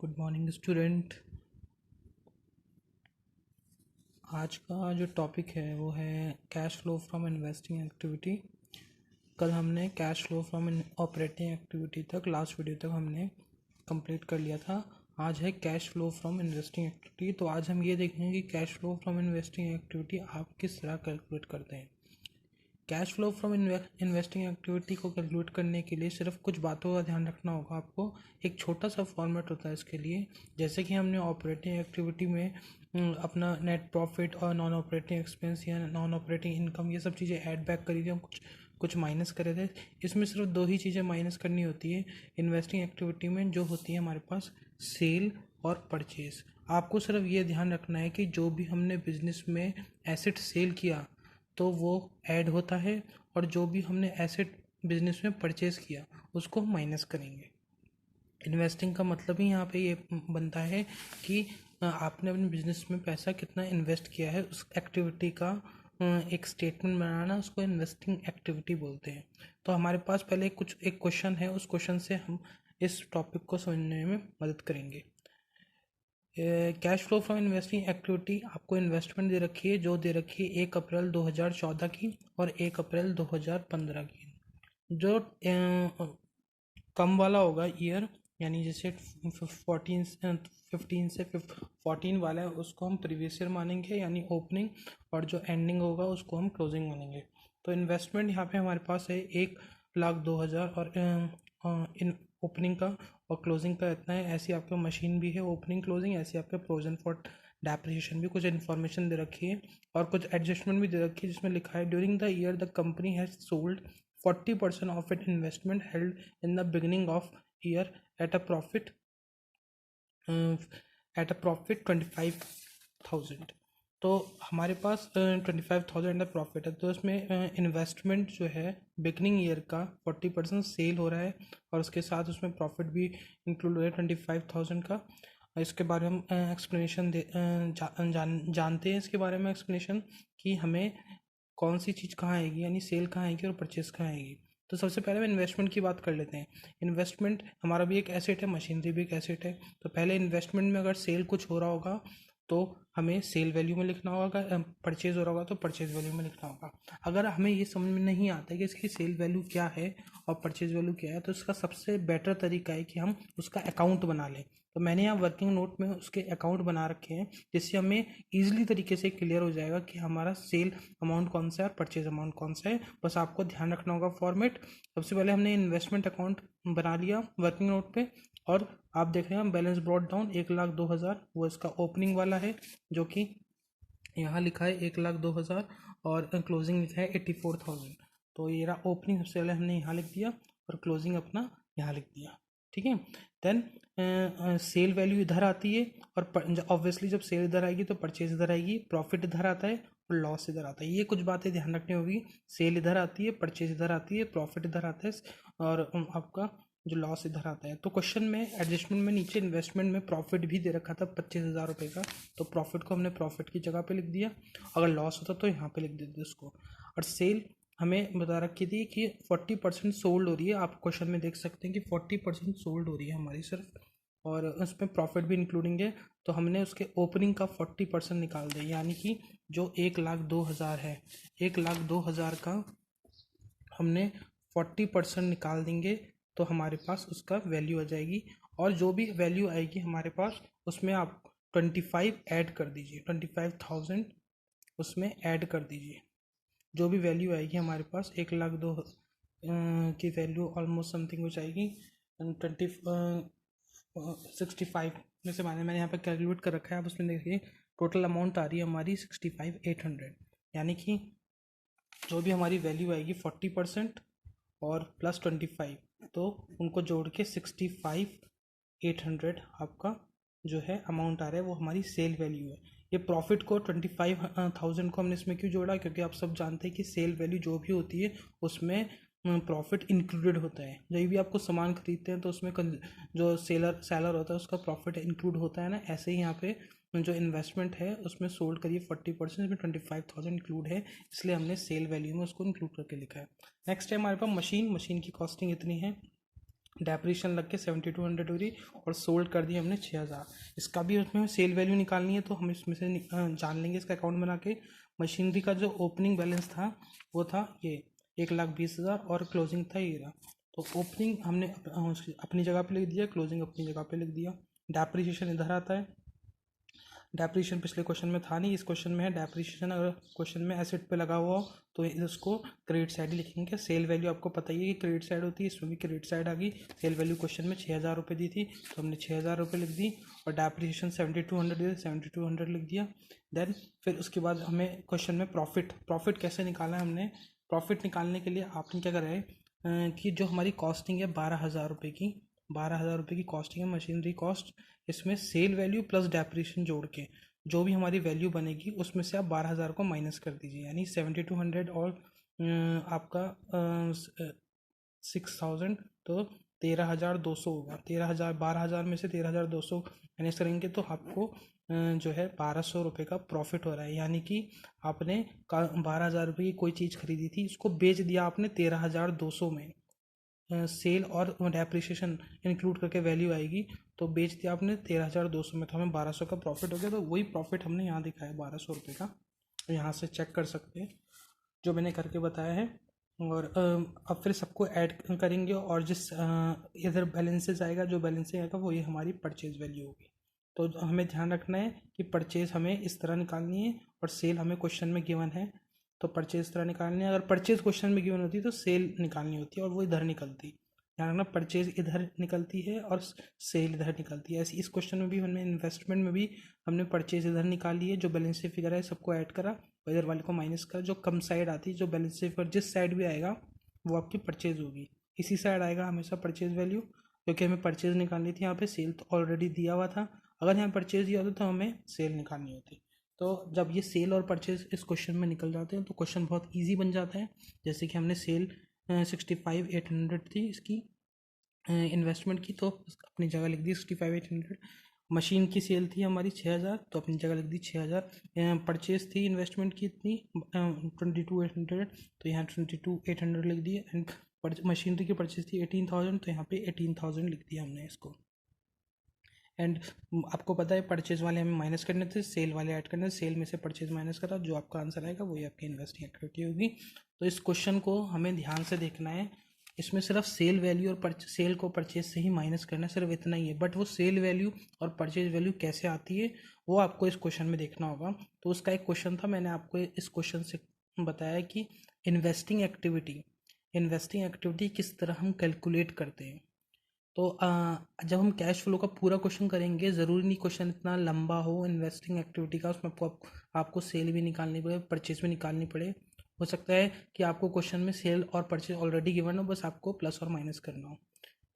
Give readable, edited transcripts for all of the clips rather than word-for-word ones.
Good morning student. आज का जो टॉपिक है वो है cash flow from investing activity. कल हमने cash flow from operating activity तक, लास्ट वीडियो तक हमने कंप्लीट कर लिया था। आज है cash flow from investing activity. तो आज हम ये देखेंगे कि cash flow from investing activity आप किस तरह कैलकुलेट करते हैं। Cash flow from investing activity को कैलकुलेट करने के लिए सिर्फ कुछ बातों का ध्यान रखना होगा आपको। एक छोटा सा फॉर्मेट होता है इसके लिए। जैसे कि हमने ऑपरेटिंग एक्टिविटी में अपना नेट प्रॉफिट और नॉन ऑपरेटिंग एक्सपेंस या नॉन ऑपरेटिंग इनकम ये सब चीज़ें ऐड बैक करी थी, हम कुछ माइनस करे थे। इसमें सिर्फ दो ही चीज़ें माइनस करनी होती है इन्वेस्टिंग एक्टिविटी में, जो होती है हमारे पास सेल और परचेज। आपको सिर्फ ये ध्यान रखना है कि जो भी हमने बिजनेस में एसेट सेल किया तो वो ऐड होता है, और जो भी हमने एसेट बिजनेस में परचेज़ किया उसको माइनस करेंगे। इन्वेस्टिंग का मतलब ही यहाँ पे ये बनता है कि आपने अपने बिजनेस में पैसा कितना इन्वेस्ट किया है, उस एक्टिविटी का एक स्टेटमेंट बनाना, उसको इन्वेस्टिंग एक्टिविटी बोलते हैं। तो हमारे पास पहले एक क्वेश्चन है, उस क्वेश्चन से हम इस टॉपिक को समझने में मदद करेंगे। Cash flow from investing activity, आपको इन्वेस्टमेंट दे रखी है, जो दे रखी है 1 अप्रैल 2014 की और 1 अप्रैल 2015 की। जो कम वाला होगा ईयर, यानी जैसे 15 से 14 वाला है, उसको हम प्रीवियस ईयर मानेंगे यानी ओपनिंग, और जो एंडिंग होगा उसको हम क्लोजिंग मानेंगे। तो इन्वेस्टमेंट यहाँ पे हमारे पास है 1,02,000 और इन ओपनिंग का और क्लोजिंग का इतना है। ऐसी आपका मशीन भी है ओपनिंग क्लोजिंग, ऐसी आपके प्रोविजन फॉर डेप्रिसिएशन भी कुछ इन्फॉर्मेशन दे रखी है और कुछ एडजस्टमेंट भी दे रखी है, जिसमें लिखा है during the year the company has sold 40% of its investment held in the beginning of year at a profit 25,000। तो हमारे पास 25,000 का प्रॉफिट है, तो इसमें इन्वेस्टमेंट जो है बिगनिंग ईयर का 40% सेल हो रहा है और उसके साथ उसमें प्रॉफिट भी इंक्लूड हो रहा है 25,000 का। इसके बारे में हम एक्सप्लेनेशन जानते हैं इसके बारे में एक्सप्लेनेशन कि हमें कौन सी चीज़ कहाँ आएगी, यानी सेल कहाँ आएगी और परचेस कहाँ आएगी। तो सबसे पहले हम इन्वेस्टमेंट की बात कर लेते हैं। इन्वेस्टमेंट हमारा भी एक एसेट है, मशीनरी भी एक एसेट है। तो पहले इन्वेस्टमेंट में अगर सेल कुछ हो रहा होगा तो हमें सेल वैल्यू में लिखना होगा, परचेज हो रहा होगा तो परचेज वैल्यू में लिखना होगा। अगर हमें ये समझ में नहीं आता कि इसकी सेल वैल्यू क्या है और परचेज वैल्यू क्या है, तो इसका सबसे बेटर तरीका है कि हम उसका अकाउंट बना लें। तो मैंने यहाँ वर्किंग नोट में उसके अकाउंट बना रखे हैं, जिससे हमें ईजिली तरीके से क्लियर हो जाएगा कि हमारा सेल अमाउंट कौन सा है और परचेज अमाउंट कौन सा है। बस आपको ध्यान रखना होगा फॉर्मेट। सबसे पहले हमने इन्वेस्टमेंट अकाउंट बना लिया वर्किंग नोट पे, और आप देख रहे हैं बैलेंस ब्रॉट डाउन 1,02,000, वो इसका ओपनिंग वाला है जो कि यहाँ लिखा है 1,02,000 और क्लोजिंग लिखा है 84,000। तो ये रहा ओपनिंग, सबसे पहले हमने यहाँ लिख दिया और क्लोजिंग अपना यहाँ लिख दिया। ठीक है, देन सेल वैल्यू इधर आती है और ऑब्वियसली जब सेल इधर आएगी तो परचेज इधर आएगी, प्रॉफिट इधर आता है और लॉस इधर आता है। ये कुछ बातें ध्यान रखनी होगी। सेल इधर आती है, परचेज इधर आती है, प्रॉफिट इधर आता है और आपका जो लॉस इधर आता है। तो क्वेश्चन में एडजस्टमेंट में नीचे इन्वेस्टमेंट में प्रॉफिट भी दे रखा था 25,000 रुपये का, तो प्रॉफिट को हमने प्रॉफिट की जगह पे लिख दिया। अगर लॉस होता तो यहाँ पे लिख देते उसको। और सेल हमें बता रखी थी कि 40% सोल्ड हो रही है। आप क्वेश्चन में देख सकते हैं कि 40% सोल्ड हो रही है हमारी सिर्फ, और उसमें प्रॉफिट भी इंक्लूडिंग है। तो हमने उसके ओपनिंग का 40% निकाल दिया, यानी कि जो 1,02,000 है, 1,02,000 का हमने 40% निकाल देंगे तो हमारे पास उसका वैल्यू आ जाएगी। और जो भी वैल्यू आएगी हमारे पास उसमें आप 25 ऐड कर दीजिए, 25,000 उसमें ऐड कर दीजिए। जो भी वैल्यू आएगी हमारे पास 1,02,000 की वैल्यू ऑलमोस्ट समथिंग हो जाएगी 65 में से। मैंने यहाँ पर कैलकुलेट कर रखा है, आप उसमें देखिए टोटल अमाउंट आ रही है हमारी 65,800, यानी कि जो भी हमारी वैल्यू आएगी 40% और प्लस 25, तो उनको जोड़ के 65,800 आपका जो है अमाउंट आ रहा है, वो हमारी सेल वैल्यू है। ये प्रॉफिट को 25,000 को हमने इसमें क्यों जोड़ा, क्योंकि आप सब जानते हैं कि सेल वैल्यू जो भी होती है उसमें प्रॉफिट इंक्लूडेड होता है। जब भी आपको सामान खरीदते हैं तो उसमें जो सेलर होता है उसका प्रॉफिट इंक्लूड होता है ना, ऐसे ही यहाँ पे जो इन्वेस्टमेंट है उसमें सोल्ड करिए 40%, में 25,000 इंक्लूड है, इसलिए हमने सेल वैल्यू में उसको इंक्लूड करके लिखा है। नेक्स्ट है हमारे पास मशीन की कॉस्टिंग इतनी है। डेप्रिशन लग के 7200 हुई और सोल्ड कर दी हमने 6000। इसका भी उसमें सेल वैल्यू निकालनी है तो हम इसमें से जान लेंगे इसका अकाउंट बना के। मशीनरी का जो ओपनिंग बैलेंस था वो था ये 1,20,000 और क्लोजिंग था ये रहा। तो ओपनिंग हमने अपनी जगह पे लिख दिया, क्लोजिंग अपनी जगह पे लिख दिया। डेप्रिसिएशन इधर आता है। डेप्रिसिएशन पिछले क्वेश्चन में था नहीं, इस क्वेश्चन में है डेप्रिसिएशन। अगर क्वेश्चन में एसेट पे लगा हुआ हो तो इसको क्रेडिट साइड ही लिखेंगे। सेल वैल्यू आपको पता ही है कि क्रेडिट साइड होती है, इसमें भी क्रेडिट साइड आ गई। सेल वैल्यू क्वेश्चन में 6,000 रुपये दी थी तो हमने 6,000 रुपये लिख दी और डेप्रिसिएशन 7,200 दी, 7,200 लिख दिया। देन फिर उसके बाद हमें क्वेश्चन में प्रॉफिट कैसे निकाला है हमने। प्रॉफिट निकालने के लिए आपने क्या करा है कि जो हमारी कॉस्टिंग है 12,000 रुपये की, 12,000 रुपये की कॉस्टिंग है मशीनरी कॉस्ट। इसमें सेल वैल्यू प्लस डेप्रिसिएशन जोड़ के जो भी हमारी वैल्यू बनेगी उसमें से आप 12,000 को माइनस कर दीजिए, यानी 7,200 और आपका 6,000 तो 13,200 होगा। 13,000 12,000 में से 13,200 माइनस करेंगे तो आपको जो है 1,200 रुपये का प्रॉफिट हो रहा है। यानी कि आपने 12,000 रुपये की कोई चीज़ खरीदी थी, उसको बेच दिया आपने 13,200 में। सेल और डेप्रिसिएशन इंक्लूड करके वैल्यू आएगी तो बेच दिया आपने 13,200 में, तो हमें 1,200 का प्रॉफिट हो गया। तो वही प्रॉफिट हमने यहाँ दिखाया है 1,200 रुपये का, तो यहाँ से चेक कर सकते हैं जो मैंने करके बताया है। और अब फिर सबको ऐड करेंगे और जिस इधर बैलेंसेस आएगा, जो बैलेंसेज आएगा वो ये हमारी परचेज वैल्यू होगी। तो हमें ध्यान रखना है कि परचेज हमें इस तरह निकालनी है और सेल हमें क्वेश्चन में गिवन है तो परचेज तरह निकालनी है। अगर परचेज क्वेश्चन में गिवन होती है तो सेल निकालनी होती है और वो इधर निकलती। ध्यान रखना, परचेज इधर निकलती है और सेल इधर निकलती है। ऐसे इस क्वेश्चन में भी हमने इन्वेस्टमेंट में भी हमने परचेज इधर निकाली है, जो बैलेंस शीट फिगर है सबको ऐड करा और इधर वाले को माइनस करा। जो कम साइड आती है, जो बैलेंस शीट पर जिस साइड भी आएगा वो आपकी परचेज होगी। इसी साइड आएगा हमेशा परचेज वैल्यू, क्योंकि हमें परचेज निकालनी थी। यहाँ पे सेल तो ऑलरेडी दिया हुआ था, अगर यहाँ परचेज दिया होता तो हमें सेल निकालनी होती। तो जब ये सेल और परचेज इस क्वेश्चन में निकल जाते हैं तो क्वेश्चन बहुत इजी बन जाता है। जैसे कि हमने सेल 65,800 थी इसकी इन्वेस्टमेंट की, तो अपनी जगह लिख दी 65,800। मशीन की सेल थी हमारी 6,000 तो अपनी जगह लिख दी 6,000। परचेज थी इन्वेस्टमेंट की इतनी 22,800 तो यहाँ 22,800 लिख दिए। एंड मशीनरी की परचेज थी 18,000 तो यहाँ पे 18,000 लिख दिया हमने इसको। एंड आपको पता है परचेज वाले हमें माइनस करने थे, सेल वाले ऐड करने थे। सेल में से परचेज माइनस करा, जो आपका आंसर आएगा वही आपकी इन्वेस्टिंग एक्टिविटी होगी। तो इस क्वेश्चन को हमें ध्यान से देखना है। इसमें सिर्फ सेल वैल्यू और सेल को परचेज से ही माइनस करना है, सिर्फ इतना ही है। बट वो सेल वैल्यू और परचेज वैल्यू कैसे आती है वो आपको इस क्वेश्चन में देखना होगा। तो उसका एक क्वेश्चन था, मैंने आपको इस क्वेश्चन से बताया कि इन्वेस्टिंग एक्टिविटी किस तरह हम कैलकुलेट करते हैं। तो जब हम कैश फ्लो का पूरा क्वेश्चन करेंगे, ज़रूरी नहीं क्वेश्चन इतना लंबा हो इन्वेस्टिंग एक्टिविटी का, उसमें आपको सेल भी निकालनी पड़े, परचेज भी निकालनी पड़े। हो सकता है कि आपको क्वेश्चन में सेल और परचेज ऑलरेडी गिवन हो, बस आपको प्लस और माइनस करना हो।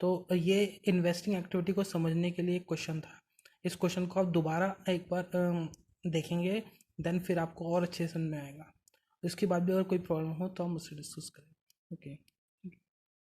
तो ये इन्वेस्टिंग एक्टिविटी को समझने के लिए एक क्वेश्चन था। इस क्वेश्चन को आप दोबारा एक बार देखेंगे, देन फिर आपको और अच्छे से समझ में आएगा। इसके बाद भी अगर कोई प्रॉब्लम हो तो हम उससे डिस्कस करें। ओके।